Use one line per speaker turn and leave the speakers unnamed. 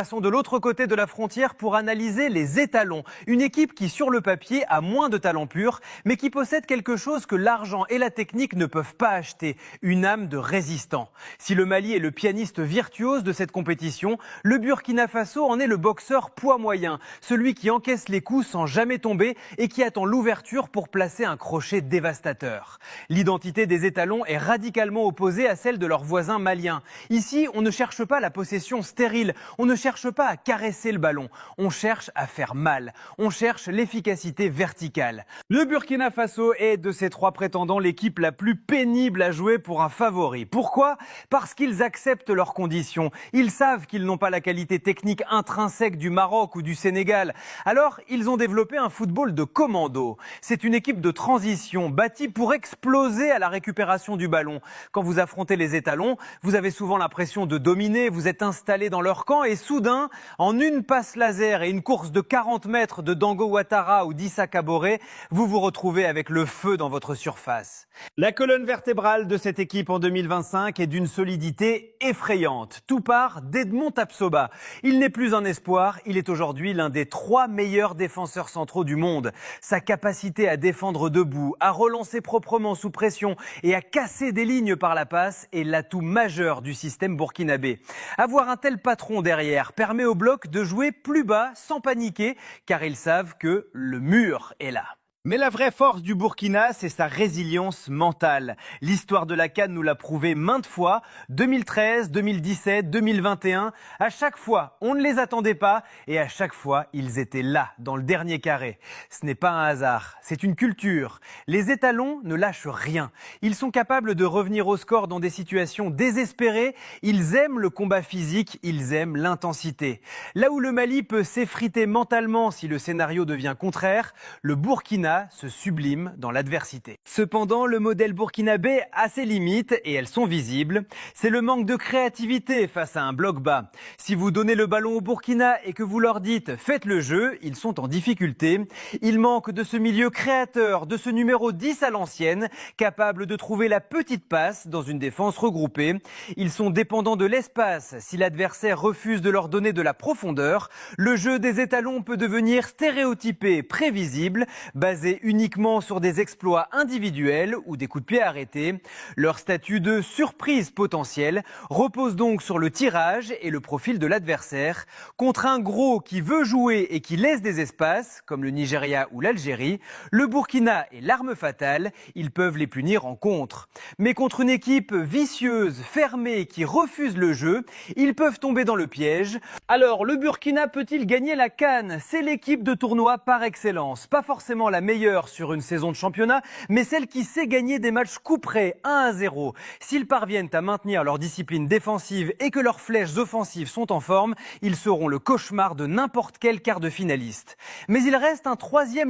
Passons de l'autre côté de la frontière pour analyser les étalons. Une équipe qui, sur le papier, a moins de talent pur, mais qui possède quelque chose que l'argent et la technique ne peuvent pas acheter, une âme de résistant. Si le Mali est le pianiste virtuose de cette compétition, le Burkina Faso en est le boxeur poids moyen, celui qui encaisse les coups sans jamais tomber et qui attend l'ouverture pour placer un crochet dévastateur. L'identité des étalons est radicalement opposée à celle de leurs voisins maliens. Ici, on ne cherche pas la possession stérile, on ne cherche pas à caresser le ballon, on cherche à faire mal, on cherche l'efficacité verticale. Le Burkina Faso est de ces trois prétendants l'équipe la plus pénible à jouer pour un favori. Pourquoi ? Parce qu'ils acceptent leurs conditions. Ils savent qu'ils n'ont pas la qualité technique intrinsèque du Maroc ou du Sénégal. Alors, ils ont développé un football de commando. C'est une équipe de transition bâtie pour exploser à la récupération du ballon. Quand vous affrontez les étalons, vous avez souvent l'impression de dominer, vous êtes installé dans leur camp et soudain, en une passe laser et une course de 40 mètres de Dango Ouattara ou d'Issa Kaboré, vous vous retrouvez avec le feu dans votre surface. La colonne vertébrale de cette équipe en 2025 est d'une solidité effrayante. Tout part d'Edmond Tapsoba. Il n'est plus un espoir, il est aujourd'hui l'un des 3 meilleurs défenseurs centraux du monde. Sa capacité à défendre debout, à relancer proprement sous pression et à casser des lignes par la passe est l'atout majeur du système burkinabé. Avoir un tel patron derrière permet au bloc de jouer plus bas sans paniquer car ils savent que le mur est là. Mais la vraie force du Burkina, c'est sa résilience mentale. L'histoire de la CAN nous l'a prouvé maintes fois. 2013, 2017, 2021. À chaque fois, on ne les attendait pas et à chaque fois, ils étaient là, dans le dernier carré. Ce n'est pas un hasard, c'est une culture. Les étalons ne lâchent rien. Ils sont capables de revenir au score dans des situations désespérées. Ils aiment le combat physique, ils aiment l'intensité. Là où le Mali peut s'effriter mentalement si le scénario devient contraire, le Burkina se sublime dans l'adversité. Cependant, le modèle burkinabé a ses limites et elles sont visibles. C'est le manque de créativité face à un bloc bas. Si vous donnez le ballon au Burkina et que vous leur dites « faites le jeu », ils sont en difficulté. Ils manquent de ce milieu créateur, de ce numéro 10 à l'ancienne, capable de trouver la petite passe dans une défense regroupée. Ils sont dépendants de l'espace. Si l'adversaire refuse de leur donner de la profondeur, le jeu des étalons peut devenir stéréotypé, prévisible, basé uniquement sur des exploits individuels ou des coups de pied arrêtés. Leur statut de surprise potentielle repose donc sur le tirage et le profil de l'adversaire. Contre un gros qui veut jouer et qui laisse des espaces, comme le Nigeria ou l'Algérie, le Burkina est l'arme fatale, ils peuvent les punir en contre. Mais contre une équipe vicieuse, fermée, qui refuse le jeu, ils peuvent tomber dans le piège. Alors, le Burkina peut-il gagner la CAN ? C'est l'équipe de tournoi par excellence. Pas forcément la meilleure sur une saison de championnat, mais celle qui sait gagner des matchs couperets 1-0. S'ils parviennent à maintenir leur discipline défensive et que leurs flèches offensives sont en forme, ils seront le cauchemar de n'importe quel quart de finaliste. Mais il reste un troisième